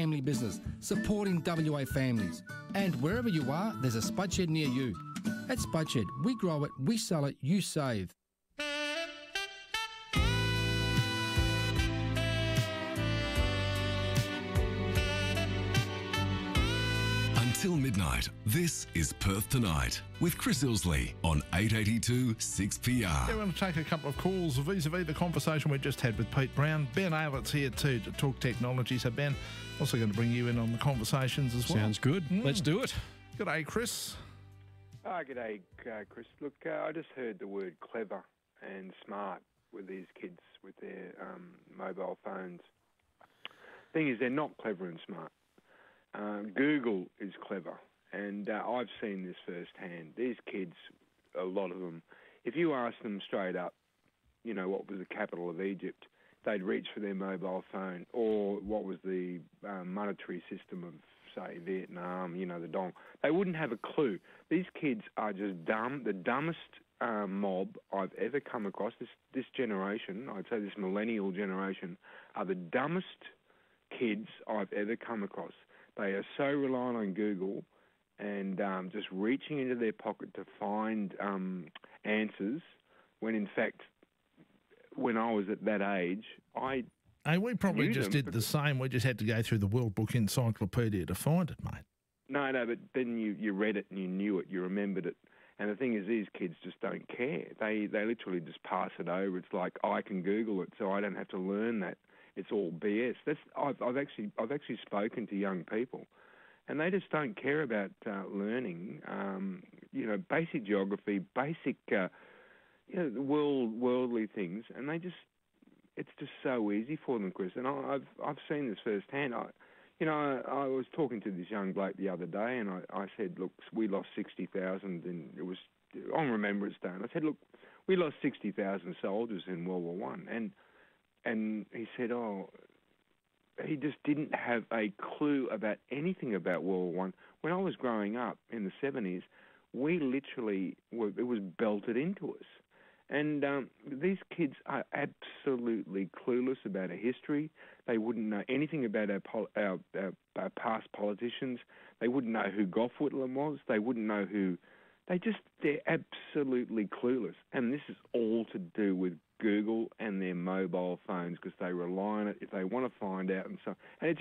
family business supporting WA families. And wherever you are, there's a spud shed near you. At Spud Shed, we grow it, we sell it, you save. Until midnight, this is Perth Tonight with Chris Ilsley on 882 6PR. Yeah, we're going to take a couple of calls vis-a-vis the conversation we just had with Pete Brown. Ben Aylett's here too to talk technology. So, Ben, also going to bring you in on the conversations as well. Sounds good. Let's do it. G'day, Chris. G'day, Chris. Look, I just heard the word clever and smart with these kids with their mobile phones. Thing is, they're not clever and smart. Google is clever, and I've seen this firsthand. These kids, a lot of them, if you ask them straight up, you know, what was the capital of Egypt, they'd reach for their mobile phone, or what was the monetary system of, say, Vietnam, you know, the dong. They wouldn't have a clue. These kids are just dumb, the dumbest mob I've ever come across. This generation, I'd say this millennial generation, are the dumbest kids I've ever come across. They are so reliant on Google and just reaching into their pocket to find answers when, in fact, when I was at that age, we probably just did the same. We just had to go through the World Book Encyclopedia to find it, mate. No, but then you read it and you knew it, you remembered it. And the thing is, these kids just don't care. They literally just pass it over. It's like, I can Google it, so I don't have to learn that. It's all BS. I've actually spoken to young people, and they just don't care about learning. Basic geography, basic worldly things, and it's just so easy for them, Chris. And I've seen this firsthand. I was talking to this young bloke the other day, and I said, look, we lost 60,000, and it was on Remembrance Day. And I said, look, we lost 60,000 soldiers in World War One, and he said, he just didn't have a clue about anything about World War One. When I was growing up in the 70s, we literally it was belted into us. And these kids are absolutely clueless about our history. They wouldn't know anything about our past politicians. They wouldn't know who Gough Whitlam was. They wouldn't know who... They're absolutely clueless. And this is all to do with Google and their mobile phones, because they rely on it if they want to find out and so. And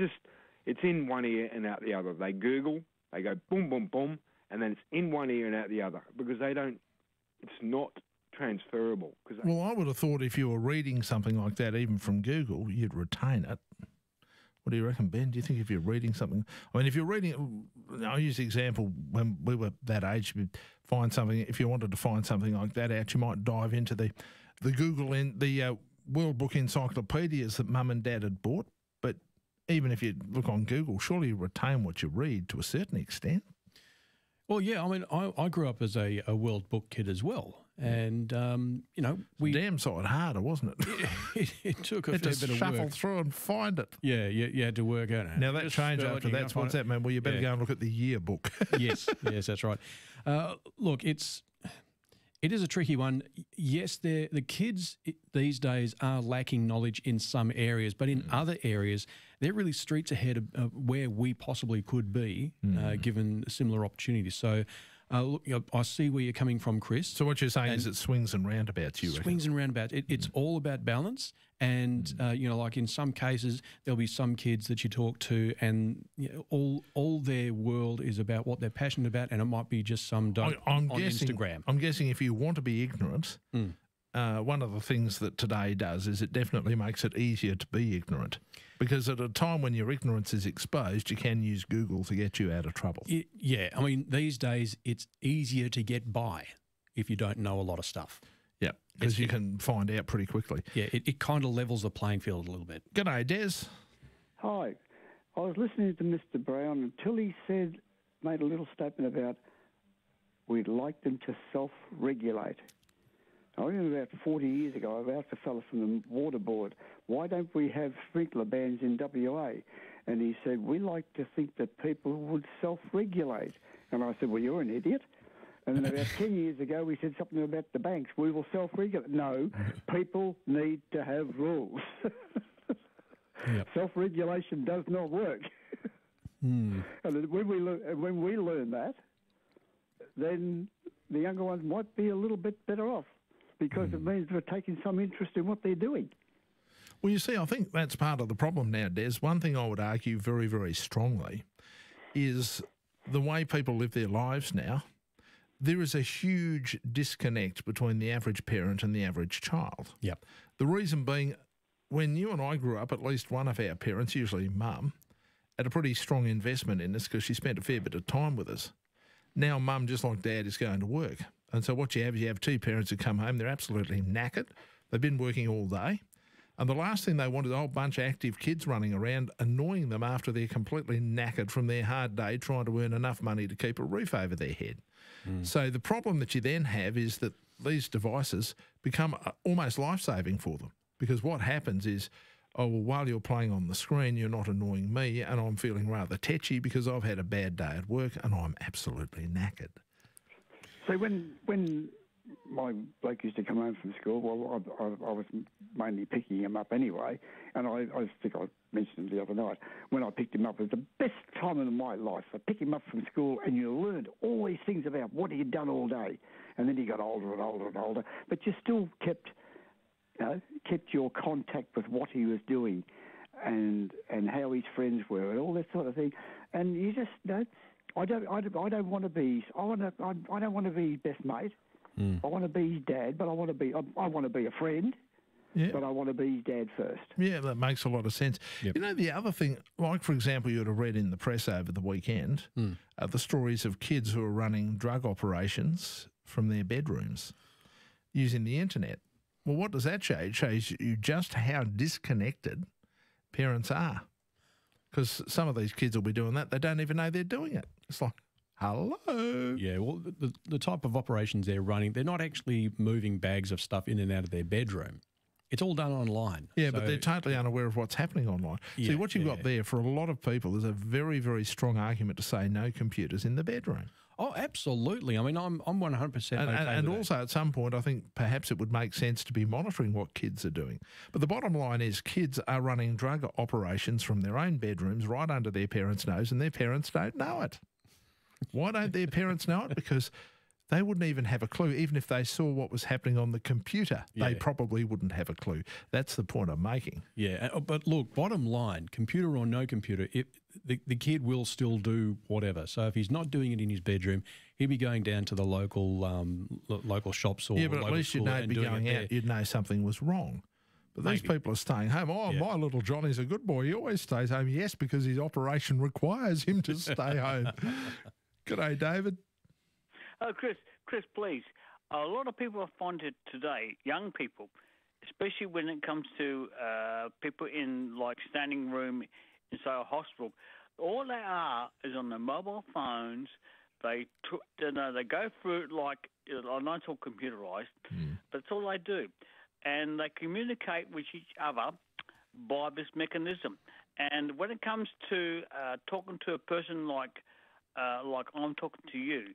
it's in one ear and out the other. They Google, they go boom, boom, boom, and then it's in one ear and out the other, because it's not transferable. Well, I would have thought if you were reading something like that, even from Google, you'd retain it. What do you reckon, Ben? Do you think if you're reading something... I mean, if you're reading... I'll use the example when we were that age, you'd find something... If you wanted to find something like that out, you might dive into the Google and the World Book Encyclopedias that Mum and Dad had bought. But even if you look on Google, surely you retain what you read to a certain extent. Well, yeah, I mean, I grew up as a World Book kid as well. And, damn sight harder, wasn't it? it took a fair bit of work. Shuffle through and find it. Yeah, you had to work out. Now, that changed after that. What's that, man? Well, you better go and look at the yearbook. Yes, that's right. Look, it is a tricky one. Yes, the kids these days are lacking knowledge in some areas, but in other areas, they're really streets ahead of where we possibly could be, given similar opportunities. So, look, I see where you're coming from, Chris. So what you're saying is it swings and roundabouts, you reckon? Swings and roundabouts. It's all about balance. And, like in some cases, there'll be some kids that you talk to and all their world is about what they're passionate about, and it might be just some on Instagram. I'm guessing if you want to be ignorant, one of the things that today does is it definitely makes it easier to be ignorant. Because at a time when your ignorance is exposed, you can use Google to get you out of trouble. Yeah, I mean, these days it's easier to get by if you don't know a lot of stuff. Yeah, because you can find out pretty quickly. Yeah, it kind of levels the playing field a little bit. G'day, Des. Hi. I was listening to Mr. Brown until he made a little statement about we'd like them to self-regulate. I remember about 40 years ago, I asked a fellow from the water board, why don't we have sprinkler bans in WA? And he said, we like to think that people would self-regulate. And I said, well, you're an idiot. And then about 10 years ago, we said something about the banks. We will self-regulate. No, people need to have rules. Yep. Self-regulation does not work. And then when we learn that, then the younger ones might be a little bit better off because it means they're taking some interest in what they're doing. Well, you see, I think that's part of the problem now, Des. One thing I would argue very, very strongly is the way people live their lives now. There is a huge disconnect between the average parent and the average child. Yep. The reason being, when you and I grew up, at least one of our parents, usually mum, had a pretty strong investment in us because she spent a fair bit of time with us. Now mum, just like dad, is going to work. And so what you have two parents who come home, they're absolutely knackered. They've been working all day. And the last thing they want is a whole bunch of active kids running around annoying them after they're completely knackered from their hard day trying to earn enough money to keep a roof over their head. So the problem that you then have is that these devices become almost life-saving for them, because what happens is, oh, well, while you're playing on the screen, you're not annoying me and I'm feeling rather tetchy because I've had a bad day at work and I'm absolutely knackered. So when my bloke used to come home from school, well, I was mainly picking him up anyway, and I think I mentioned the other night, when I picked him up, it was the best time of my life. I picked him up from school and you learned all these things about what he had done all day, and then he got older and older and older, but you still kept your contact with what he was doing and how his friends were and all that sort of thing, and you just, I don't want to be, I don't want to be his best mate. I want to be his dad, but I want to be a friend, but I want to be his dad first. Yeah, that makes a lot of sense. Yep. You know, the other thing, like, for example, you would have read in the press over the weekend, the stories of kids who are running drug operations from their bedrooms using the internet. Well, what does that show? It shows you just how disconnected parents are, because some of these kids will be doing that. They don't even know they're doing it. It's like, hello. Yeah, well, the type of operations they're running, they're not actually moving bags of stuff in and out of their bedroom. It's all done online. Yeah, but they're totally unaware of what's happening online. See, what you've got there, for a lot of people, there's a very, very strong argument to say no computers in the bedroom. Oh, absolutely. I mean, I'm 100% okay and with also that. at some point, I think perhaps it would make sense to be monitoring what kids are doing. But the bottom line is kids are running drug operations from their own bedrooms right under their parents' nose, and their parents don't know it. Why don't their parents know it? Because they wouldn't even have a clue. Even if they saw what was happening on the computer, they probably wouldn't have a clue. That's the point I'm making. Yeah, but look, bottom line, computer or no computer, the kid will still do whatever. So if he's not doing it in his bedroom, he'll be going down to the local shops or but at least you'd know he'd be going out. You'd know something was wrong. But these people are staying home. Oh, my little Johnny's a good boy. He always stays home. Yes, because his operation requires him to stay home. G'day, David. Oh, Chris, please. A lot of people I find it today, young people, especially when it comes to people in like standing room inside a hospital, all they are is on their mobile phones. They go through it like, I know it's all computerised, but it's all they do. And they communicate with each other by this mechanism. And when it comes to talking to a person like I'm talking to you,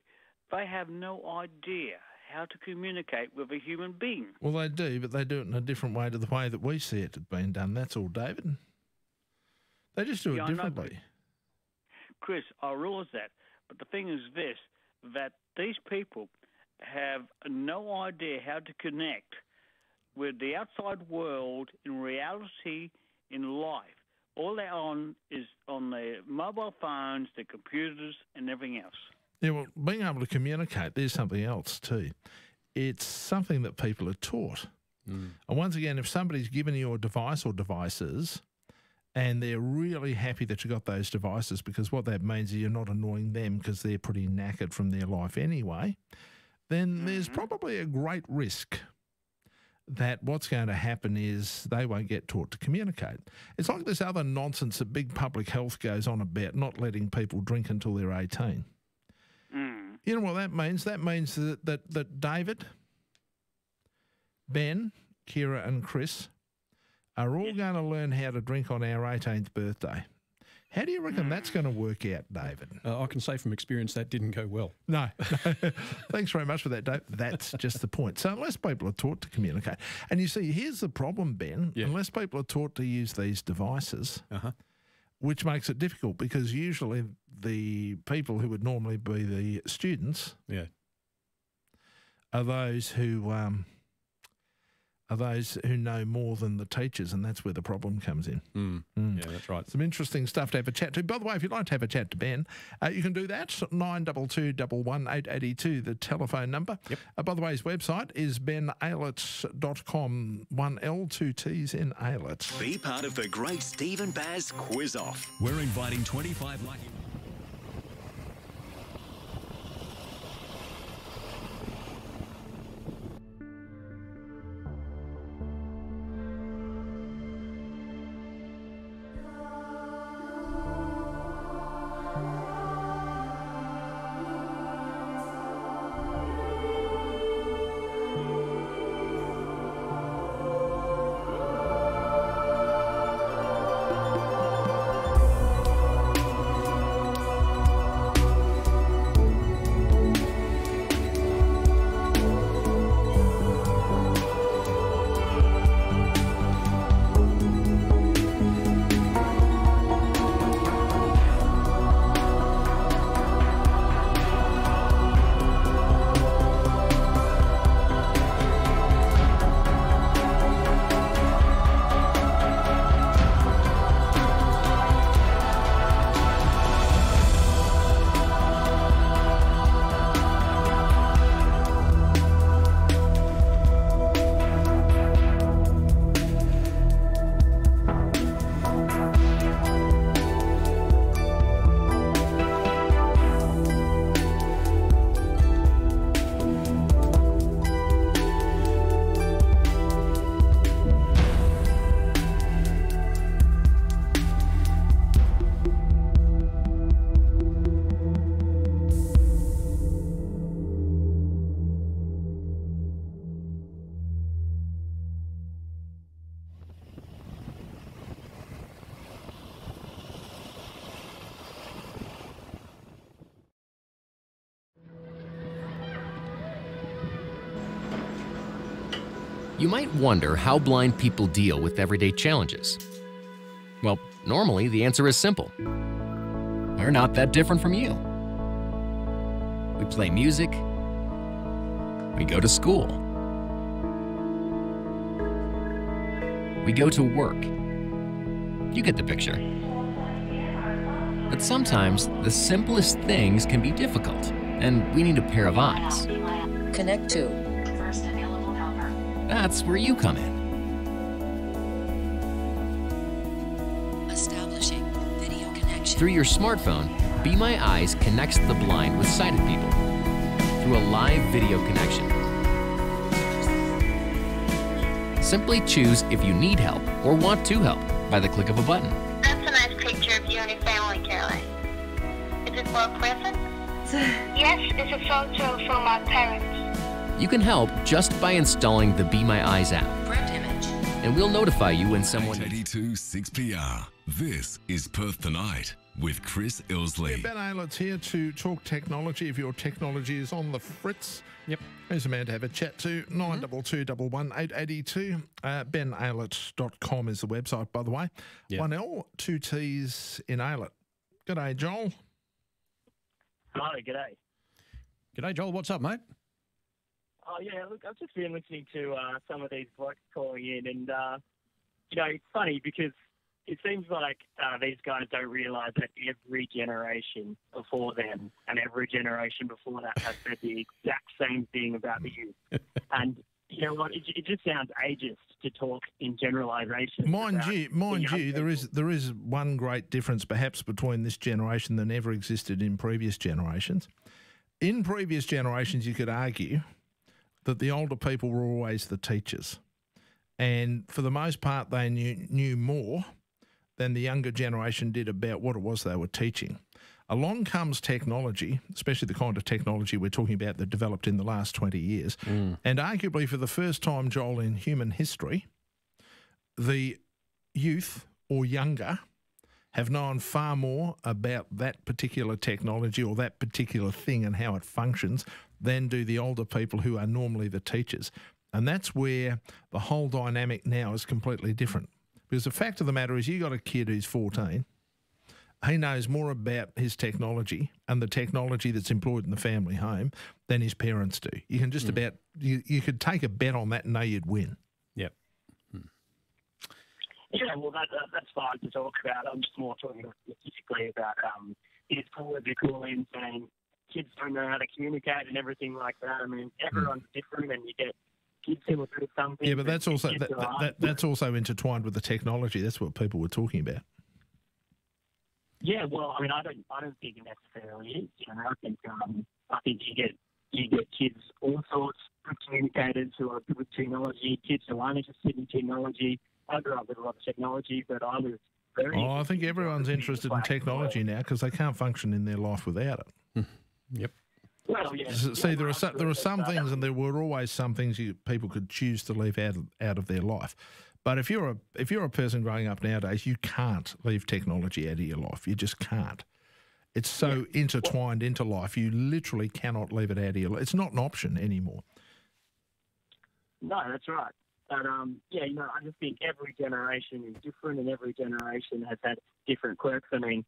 they have no idea how to communicate with a human being. Well, they do, but they do it in a different way to the way that we see it being done. That's all, David. They just do it differently. Chris, I realise that. But the thing is this, that these people have no idea how to connect with the outside world in reality, in life. All they're on is on their mobile phones, their computers, and everything else. Yeah, well, being able to communicate, there's something else too. It's something that people are taught. And once again, if somebody's given you a device or devices and they're really happy that you got those devices, because what that means is you're not annoying them because they're pretty knackered from their life anyway, then there's probably a great risk that what's going to happen is they won't get taught to communicate. It's like this other nonsense that big public health goes on about not letting people drink until they're 18. You know what that means? That means that David, Ben, Kira and Chris are all going to learn how to drink on our 18th birthday. How do you reckon that's going to work out, David? I can say from experience that didn't go well. No. Thanks very much for that, Dave. That's just the point. So unless people are taught to communicate, and you see, here's the problem, Ben. Yeah. Unless people are taught to use these devices, which makes it difficult because usually the people who would normally be the students are those who know more than the teachers, and that's where the problem comes in. Yeah, that's right. Some interesting stuff to have a chat to. By the way, if you'd like to have a chat to Ben, you can do that. 922 11882, the telephone number. Yep. By the way, his website is benaylett.com. 1L, 2 T's in Aylett. Be part of the great Steve and Baz Quiz Off. We're inviting 25 lucky. You might wonder how blind people deal with everyday challenges. Well, normally the answer is simple. We're not that different from you. We play music. We go to school. We go to work. You get the picture. But sometimes the simplest things can be difficult, and we need a pair of eyes. Connect to first available helper. That's where you come in. establishing video connection. Through your smartphone, Be My Eyes connects the blind with sighted people through a live video connection. Simply choose if you need help or want to help by the click of a button. That's a nice picture of you and your family, Caroline. Is it for a present? Yes, it's a photo from my parents. You can help just by installing the Be My Eyes app, Print image. and we'll notify you when someone... 882 6PR. This is Perth Tonight with Chris Ilsley. Ben Aylett's here to talk technology. If your technology is on the fritz, here's a man to have a chat to. 922 11882. benaylett.com is the website, by the way. 1L, 2 T's in Aylett. G'day, Joel. Hi, g'day. G'day, Joel. What's up, mate? Oh, yeah, look, I've just been listening to some of these blokes calling in, and, you know, it's funny because it seems like these guys don't realise that every generation before them and every generation before that has said the exact same thing about the youth. And you know what? It just sounds ageist to talk in generalisations. Mind you, there is one great difference perhaps between this generation than ever existed in previous generations. In previous generations, you could argue that the older people were always the teachers, and for the most part, they knew more than the younger generation did about what it was they were teaching. Along comes technology, especially the kind of technology we're talking about that developed in the last 20 years, and arguably for the first time, Joel, in human history, the youth or younger have known far more about that particular technology or that particular thing and how it functions than do the older people who are normally the teachers. And that's where the whole dynamic now is completely different. Because the fact of the matter is you got a kid who's 14 he knows more about his technology and the technology that's employed in the family home than his parents do. You can just about you could take a bet on that and know you'd win. Yep. Yeah, well, that's fine to talk about. I'm just more talking specifically about his political and saying kids don't know how to communicate and everything like that. I mean, everyone's different, and you get kids who are good at something. Yeah, but that's also that's also intertwined with the technology. That's what people were talking about. Yeah, well, I mean, I don't think it necessarily is. You know, I think you get kids, all sorts of communicators who are good with technology, kids who aren't interested in technology. I grew up with a lot of technology, but I was very. Oh, I think everyone's interested in technology now because they can't function in their life without it. Yep. Well, yeah. See, there are some things, and there were always some things people could choose to leave out of their life. But if you're a person growing up nowadays, you can't leave technology out of your life. You just can't. It's so intertwined into life. You literally cannot leave it out of your life. It's not an option anymore. No, that's right. But yeah, you know, I just think every generation is different, and every generation has had different quirks. I mean,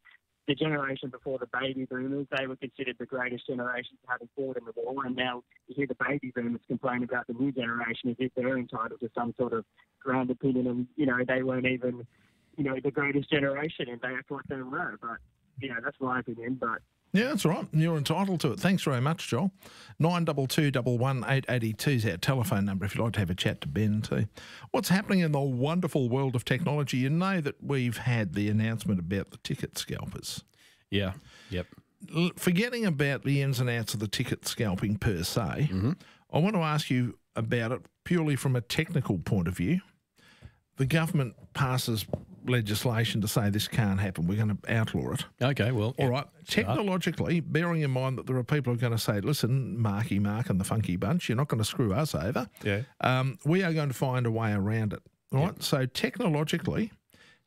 the generation before the baby boomers, they were considered the greatest generation to having fought in the war, and now you hear the baby boomers complain about the new generation as if they're entitled to some sort of grand opinion, and, you know, they weren't even, you know, the greatest generation, and they act like they were. But, you know, that's my opinion. But yeah, that's right. You're entitled to it. Thanks very much, Joel. 92211 is our telephone number if you'd like to have a chat to Ben too. What's happening in the wonderful world of technology? You know that we've had the announcement about the ticket scalpers. Yeah. Yep. Forgetting about the ins and outs of the ticket scalping per se, I want to ask you about it purely from a technical point of view. The government passes legislation to say this can't happen. We're going to outlaw it. Okay, well. All right. Technologically, bearing in mind that there are people who are going to say, listen, Marky Mark and the Funky Bunch, you're not going to screw us over. Yeah. We are going to find a way around it. All right. So technologically,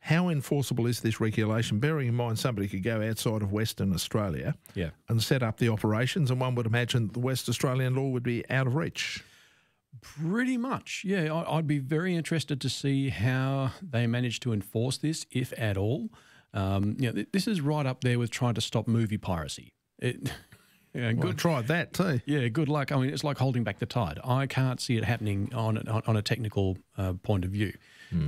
how enforceable is this regulation? Bearing in mind somebody could go outside of Western Australia and set up the operations, and one would imagine that the West Australian law would be out of reach. Pretty much, yeah. I'd be very interested to see how they manage to enforce this, if at all. You know, this is right up there with trying to stop movie piracy. I tried that too. Yeah, good luck. I mean, it's like holding back the tide. I can't see it happening on a technical point of view.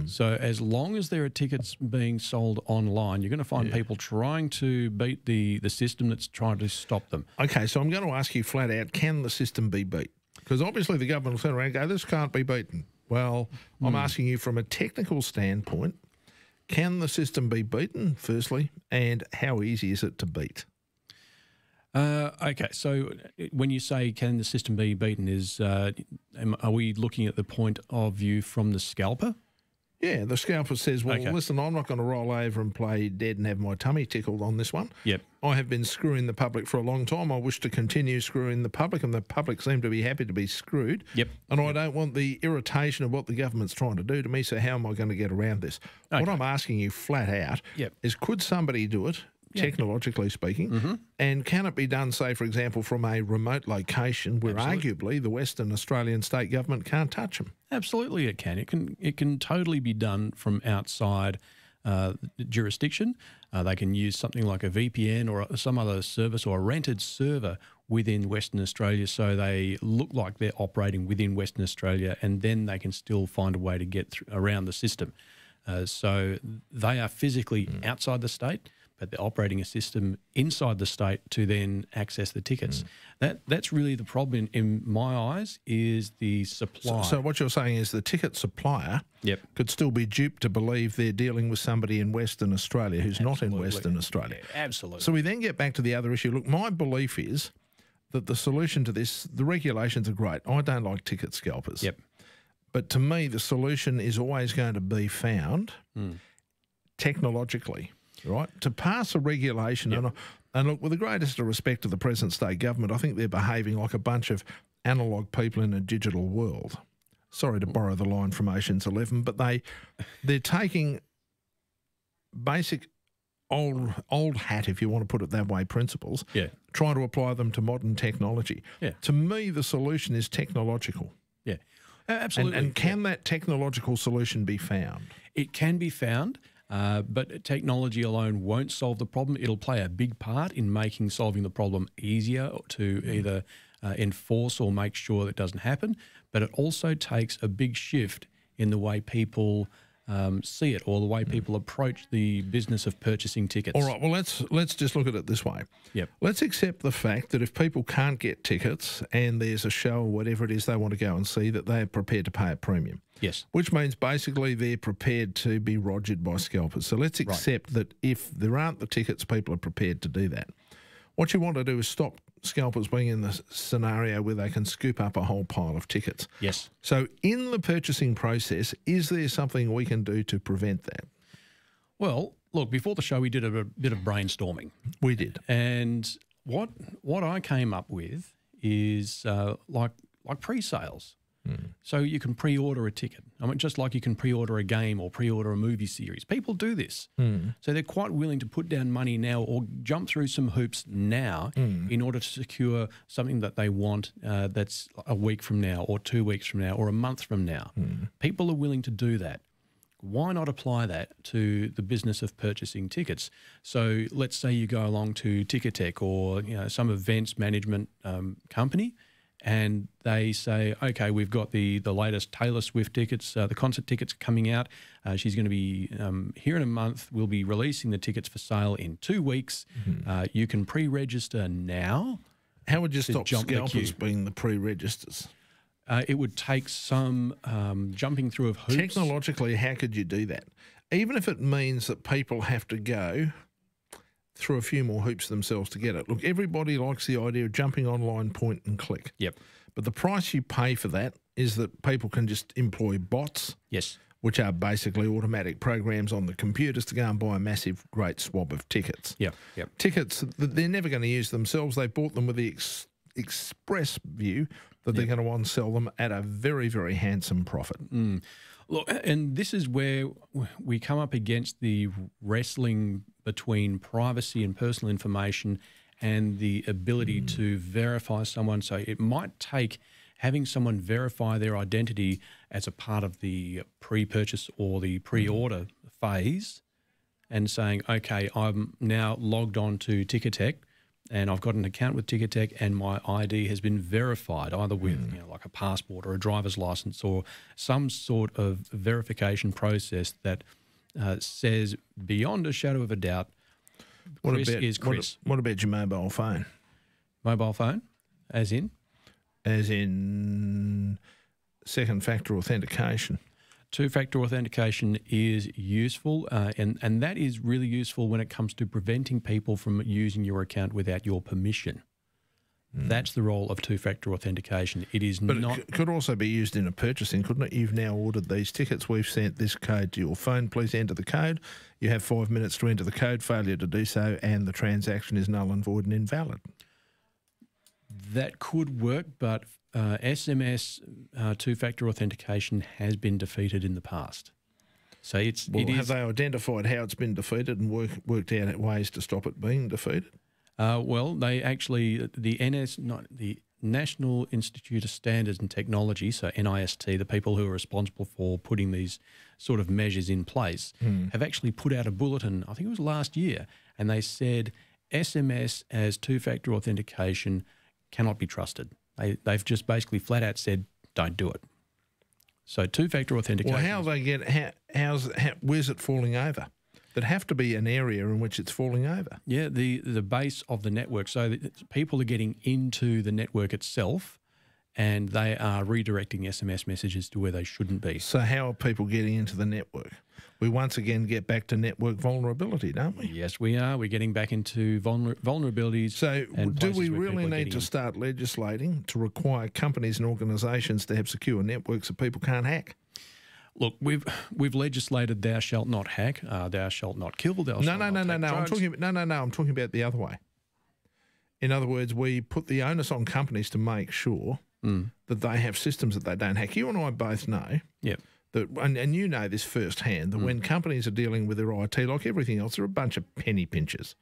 So as long as there are tickets being sold online, you're going to find people trying to beat the system that's trying to stop them. Okay, so I'm going to ask you flat out, can the system be beat? Because obviously the government will turn around and go, this can't be beaten. Well, I'm asking you from a technical standpoint, can the system be beaten, firstly, and how easy is it to beat? Okay, so when you say can the system be beaten, are we looking at the point of view from the scalper? Yeah, the scalper says, well, listen, I'm not going to roll over and play dead and have my tummy tickled on this one. Yep. I have been screwing the public for a long time. I wish to continue screwing the public, and the public seem to be happy to be screwed. Yep. And I don't want the irritation of what the government's trying to do to me, so how am I going to get around this? What I'm asking you flat out is, could somebody do it, technologically speaking, and can it be done, say, for example, from a remote location where arguably the Western Australian state government can't touch them? Absolutely, it can. It can totally be done from outside jurisdiction. They can use something like a VPN or some other service or a rented server within Western Australia, so they look like they're operating within Western Australia, and then they can still find a way to get around the system. So they are physically outside the state, but they're operating a system inside the state to then access the tickets. That's really the problem in my eyes, is the supply. So what you're saying is the ticket supplier could still be duped to believe they're dealing with somebody in Western Australia who's not in Western Australia. Yeah, absolutely. So we then get back to the other issue. Look, my belief is that the solution to this, the regulations are great. I don't like ticket scalpers. But to me, the solution is always going to be found technologically. Right, to pass a regulation, and look, with the greatest of respect to the present state government, I think they're behaving like a bunch of analogue people in a digital world. Sorry to borrow the line from Ocean's 11, but they're taking basic old hat, if you want to put it that way, principles, trying to apply them to modern technology. To me, the solution is technological. Absolutely. And can that technological solution be found? It can be found. But technology alone won't solve the problem. It'll play a big part in making solving the problem easier to either enforce or make sure that it doesn't happen. But it also takes a big shift in the way people see it or the way people approach the business of purchasing tickets. All right, well, let's just look at it this way. Yep. Let's accept the fact that if people can't get tickets and there's a show or whatever it is they want to go and see, that they are prepared to pay a premium. Yes. Which means basically they're prepared to be rogered by scalpers. So let's accept that if there aren't the tickets, people are prepared to do that. What you want to do is stop scalpers being in the scenario where they can scoop up a whole pile of tickets. Yes. So in the purchasing process, is there something we can do to prevent that? Well, look, before the show we did a bit of brainstorming. We did. And what I came up with is like pre-sales. So you can pre-order a ticket. I mean, just like you can pre-order a game or pre-order a movie series. People do this. So they're quite willing to put down money now or jump through some hoops now in order to secure something that they want that's a week from now or 2 weeks from now or a month from now. People are willing to do that. Why not apply that to the business of purchasing tickets? So let's say you go along to Ticketek or some events management company, and they say, okay, we've got the latest Taylor Swift tickets, the concert tickets coming out. She's going to be here in a month. We'll be releasing the tickets for sale in 2 weeks. You can pre-register now. How would you stop scalpers being the pre-registers? It would take some jumping through of hoops. Technologically, how could you do that? Even if it means that people have to go through a few more hoops themselves to get it. Look, everybody likes the idea of jumping online, point and click. Yep. But the price you pay for that is that people can just employ bots. Yes. Which are basically automatic programs on the computers to go and buy a massive, great swab of tickets. Yep. Tickets that they're never going to use themselves. They bought them with the express view that they're going to want to sell them at a very, very handsome profit. Look, and this is where we come up against the wrestling between privacy and personal information and the ability to verify someone. So it might take having someone verify their identity as a part of the pre-purchase or the pre-order phase and saying, okay, I'm now logged on to Ticketek and I've got an account with Ticketek and my ID has been verified either with like a passport or a driver's license or some sort of verification process that says beyond a shadow of a doubt, Chris is Chris. What about your mobile phone? Mobile phone? As in? As in second factor authentication. Two-factor authentication is useful, and that is really useful when it comes to preventing people from using your account without your permission. That's the role of two-factor authentication. It is but not. It could also be used in a purchasing, couldn't it? You've now ordered these tickets. We've sent this code to your phone. Please enter the code. You have 5 minutes to enter the code. Failure to do so, and the transaction is null and void and invalid. That could work, but SMS two-factor authentication has been defeated in the past. So have they identified how it's been defeated and worked out ways to stop it being defeated? Well, they actually the National Institute of Standards and Technology, so NIST, the people who are responsible for putting these sort of measures in place, have actually put out a bulletin. I think it was last year, and they said SMS as two-factor authentication cannot be trusted. They've just basically flat out said, don't do it. So two-factor authentication. Well, where's it falling over? There'd have to be an area in which it's falling over. Yeah, the base of the network. So people are getting into the network itself and they are redirecting SMS messages to where they shouldn't be. So how are people getting into the network? We once again get back to network vulnerability, don't we? Yes, we are. We're getting back into vulnerabilities. So do we really need to start legislating to require companies and organisations to have secure networks that people can't hack? Look, we've legislated thou shalt not hack, thou shalt not kill, thou shalt not take drugs. I'm talking about the other way. In other words, we put the onus on companies to make sure that they have systems that they don't hack. You and I both know that, and you know this firsthand, that when companies are dealing with their IT, like everything else, they're a bunch of penny pinchers.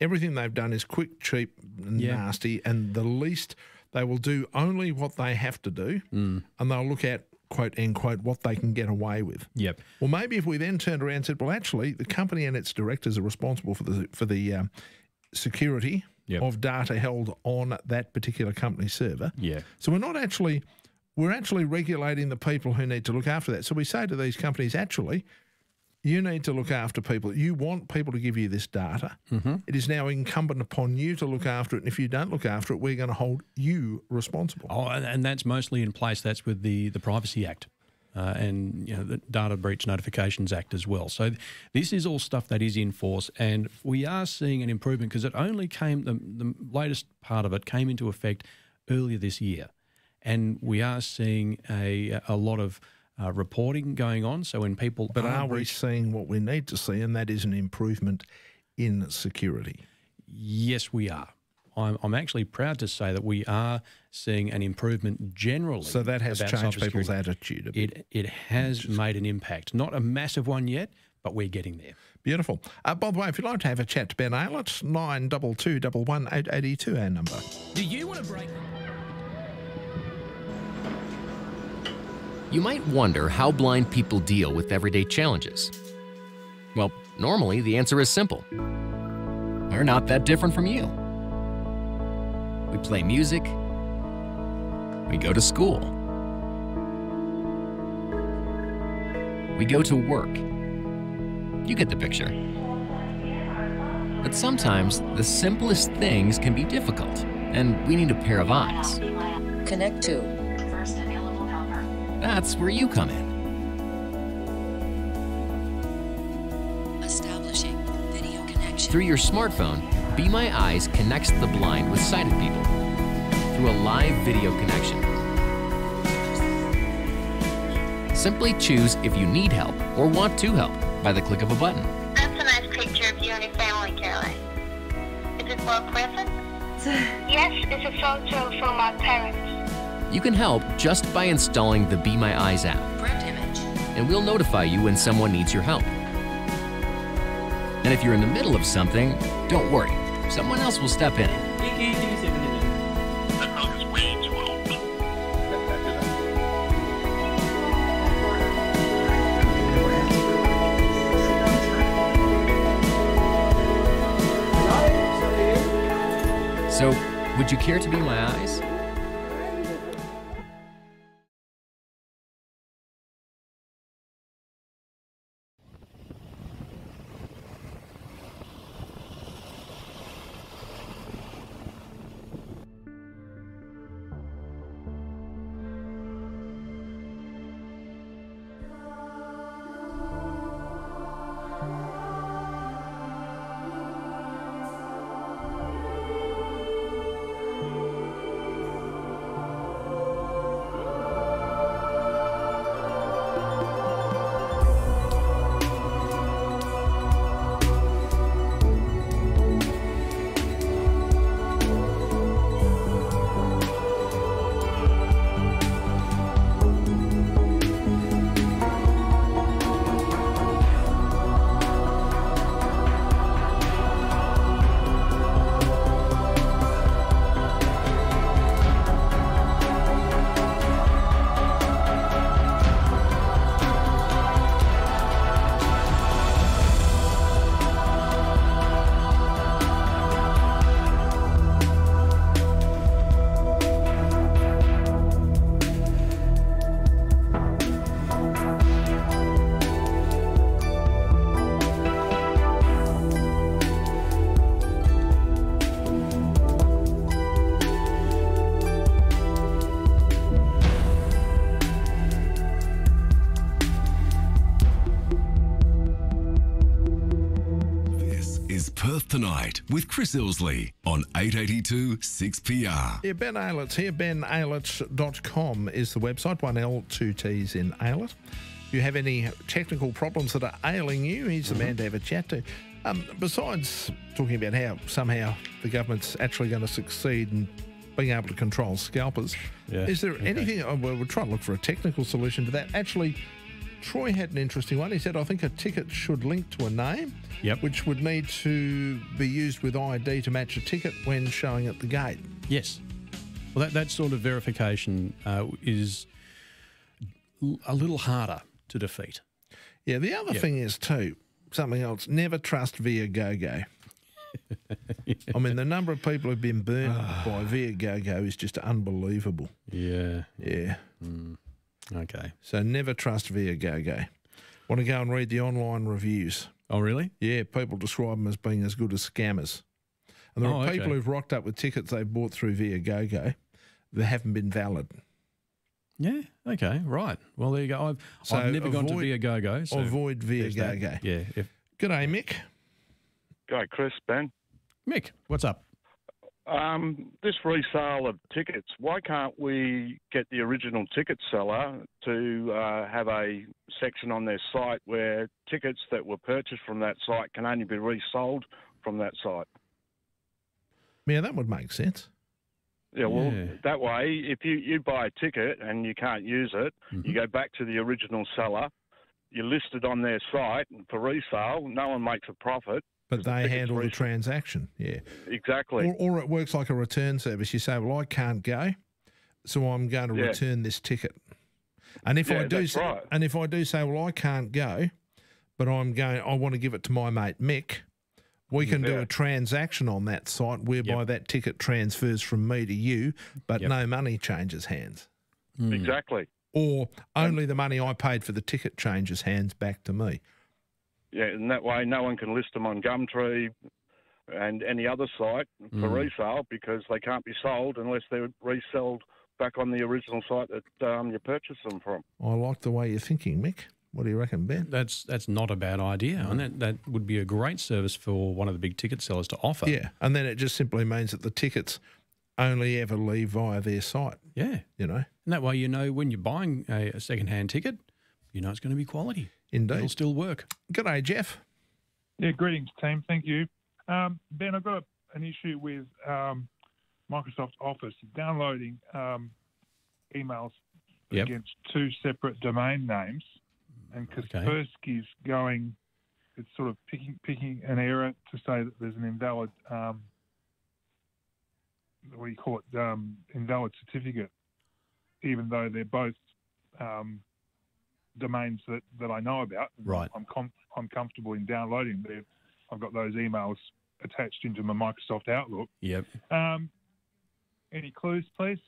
Everything they've done is quick, cheap, and nasty, and the least they will do only what they have to do, and they'll look at quote, end quote, what they can get away with. Yep. Well, maybe if we then turned around and said, well, actually, the company and its directors are responsible for the security of data held on that particular company server. Yeah. So we're actually regulating the people who need to look after that. So we say to these companies, actually, you need to look after people. You want people to give you this data. Mm-hmm. It is now incumbent upon you to look after it. And if you don't look after it, we're going to hold you responsible. Oh, and that's mostly in place. That's with the Privacy Act and the Data Breach Notifications Act as well. So this is all stuff that is in force, and we are seeing an improvement because it only came, the latest part of it came into effect earlier this year. And we are seeing a lot of reporting going on. So when people are we seeing what we need to see, and that is an improvement in security? Yes, we are. I'm actually proud to say that we are seeing an improvement generally. So that has changed people's attitude a bit. It has made an impact. Not a massive one yet, but we're getting there. Beautiful. By the way, if you'd like to have a chat to Ben Aylett, 922 11882, our number. Do you want to break... You might wonder how blind people deal with everyday challenges. Well, normally the answer is simple. We're not that different from you. We play music. We go to school. We go to work. You get the picture. But sometimes the simplest things can be difficult, and we need a pair of eyes. Connect to. That's where you come in. Establishing video connection. Through your smartphone, Be My Eyes connects the blind with sighted people through a live video connection. Simply choose if you need help or want to help by the click of a button. That's a nice picture of you and your family, Caroline. Is it for a present? Yes, it's a photo from my parents. You can help just by installing the Be My Eyes app. Brand image. And we'll notify you when someone needs your help. And if you're in the middle of something, don't worry. Someone else will step in. So, would you care to be my eyes? Perth Tonight with Chris Ilsley on 882 6PR. Yeah, Ben Aylett's here. BenAylett.com is the website. 1 L, 2 T's in Aylett. If you have any technical problems that are ailing you, he's the man to have a chat to. Besides talking about how somehow the government's actually going to succeed in being able to control scalpers, is there anything, well, we're trying to look for a technical solution to that. Actually, Troy had an interesting one. He said, I think a ticket should link to a name, which would need to be used with ID to match a ticket when showing at the gate. Yes. Well, that sort of verification is a little harder to defeat. Yeah, the other thing is too, something else, never trust Viagogo. I mean, the number of people who've been burned by Viagogo is just unbelievable. Yeah. Yeah. Okay. So never trust Viagogo. Want to go and read the online reviews. Oh, really? Yeah, people describe them as being as good as scammers. And there are people who've rocked up with tickets they've bought through that Viagogo haven't been valid. Yeah, okay, right. Well, there you go. I've never gone to Viagogo. So avoid Viagogo. Yeah. G'day, Mick. G'day, Chris, Ben. Mick, what's up? This resale of tickets, why can't we get the original ticket seller to have a section on their site where tickets that were purchased from that site can only be resold from that site? Yeah, that would make sense. Yeah, well, that way, if you buy a ticket and you can't use it, you go back to the original seller, you list it on their site for resale, no one makes a profit. But they handle the transaction, yeah. Exactly. Or it works like a return service. You say, well, I can't go, so I'm going to return this ticket. And if I do say, well, I can't go, but I want to give it to my mate Mick, we can do a transaction on that site whereby that ticket transfers from me to you, but no money changes hands. Exactly. Or only the money I paid for the ticket changes hands back to me. Yeah, and that way no one can list them on Gumtree and any other site for resale because they can't be sold unless they're resold back on the original site that you purchased them from. I like the way you're thinking, Mick. What do you reckon, Ben? That's not a bad idea, and that would be a great service for one of the big ticket sellers to offer. Yeah, and then it just simply means that the tickets only ever leave via their site. Yeah. You know? And that way you know when you're buying a second-hand ticket, you know it's going to be quality. Indeed. It'll still work. G'day, Jeff. Yeah, greetings, team. Thank you. Ben, I've got an issue with Microsoft Office downloading emails against two separate domain names, and Kaspersky's going, it's sort of picking an error to say that there's an invalid, what do you call it, invalid certificate, even though they're both domains that I know about. Right. I'm comfortable in downloading them. I've got those emails attached into my Microsoft Outlook. Yep. Any clues, please?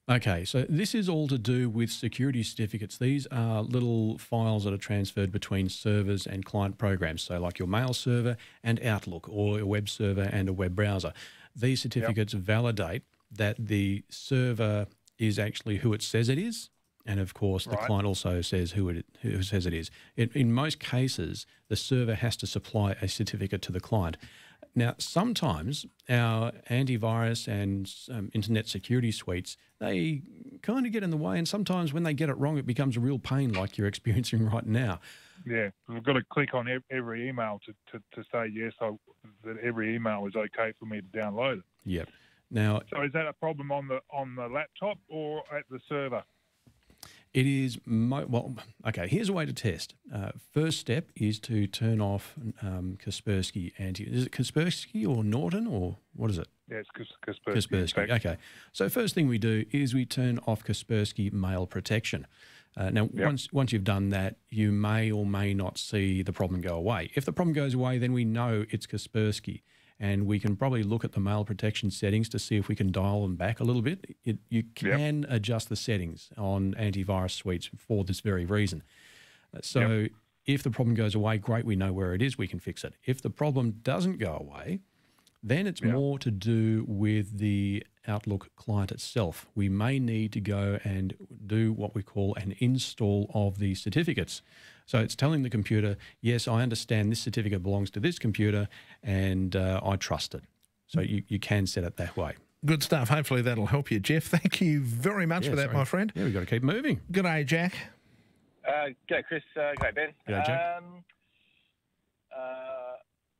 Okay, so this is all to do with security certificates. These are little files that are transferred between servers and client programs, so like your mail server and Outlook, or a web server and a web browser. These certificates validate that the server is actually who it says it is, and of course the client also says who says it is. In most cases, the server has to supply a certificate to the client. Now, sometimes our antivirus and internet security suites, they kind of get in the way, and sometimes when they get it wrong, it becomes a real pain like you're experiencing right now. Yeah, I've got to click on every email to say yes, that every email is okay for me to download it. Yep. Now, so is that a problem on the laptop or at the server? It is, well, okay, here's a way to test. First step is to turn off Kaspersky Is it Kaspersky or Norton, or what is it? Yeah, it's Kaspersky. Kaspersky, okay. So first thing we do is we turn off Kaspersky Mail Protection. Now, once you've done that, you may or may not see the problem go away. If the problem goes away, then we know it's Kaspersky, and we can probably look at the mail protection settings to see if we can dial them back a little bit. You can adjust the settings on antivirus suites for this very reason. So if the problem goes away, great, we know where it is, we can fix it. If the problem doesn't go away, then it's more to do with the Outlook client itself. We may need to go and do what we call an install of the certificates. So it's telling the computer, yes, I understand this certificate belongs to this computer and I trust it. So you can set it that way. Good stuff. Hopefully that'll help you, Jeff. Thank you very much for that, my friend. Yeah, we've got to keep moving. G'day, Jack. G'day, Chris. G'day, Ben. G'day, Jack.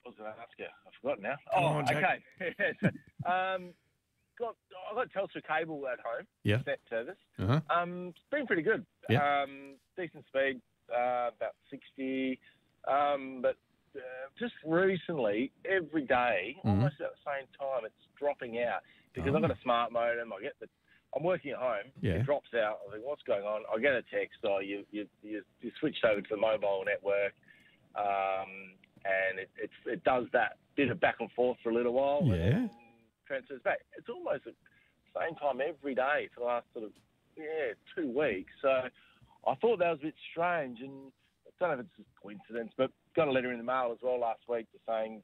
What was I going to ask you? I've forgotten now. Oh, Jack. Okay. I've got Telstra cable at home. Yeah. Net service. Uh-huh. It's been pretty good. Yeah. Decent speed, about 60. But just recently, every day, almost at the same time, it's dropping out because I've got a smart modem. I get the I'm working at home. Yeah. It drops out. I think, what's going on? I get a text. Oh, you switched over to the mobile network, and it does that bit of back and forth for a little while. Yeah. And then transfers back. It's almost at the same time every day for the last 2 weeks. So I thought that was a bit strange, and I don't know if it's a coincidence, but got a letter in the mail as well last week just saying,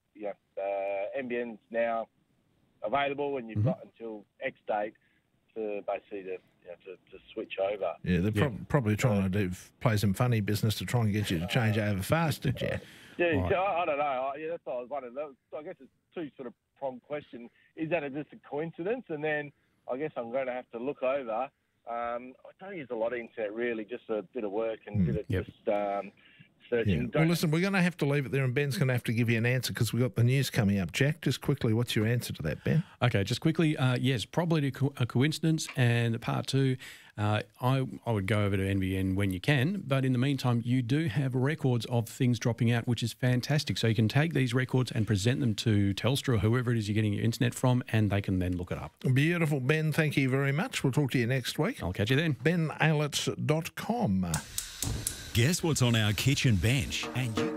NBN's now available, and you've got until X date to basically to switch over. Yeah, they're probably trying to play some funny business to try and get you to change over faster, Jack. Yeah, Right. I don't know. That's what I was wondering. I guess it's two sort of pronged question. Is that just a coincidence? And then I guess I'm going to have to look over. I don't use a lot of internet really, just a bit of work and a bit of just searching. Yeah. Well, listen, we're going to have to leave it there, and Ben's going to have to give you an answer because we've got the news coming up. Jack, just quickly, what's your answer to that, Ben? Okay, just quickly, yes, probably a coincidence. And part two, I would go over to NBN when you can, but in the meantime, you do have records of things dropping out, which is fantastic. So you can take these records and present them to Telstra or whoever it is you're getting your internet from, and they can then look it up. Beautiful, Ben. Thank you very much. We'll talk to you next week. I'll catch you then. BenAylett.com. Guess what's on our kitchen bench? And you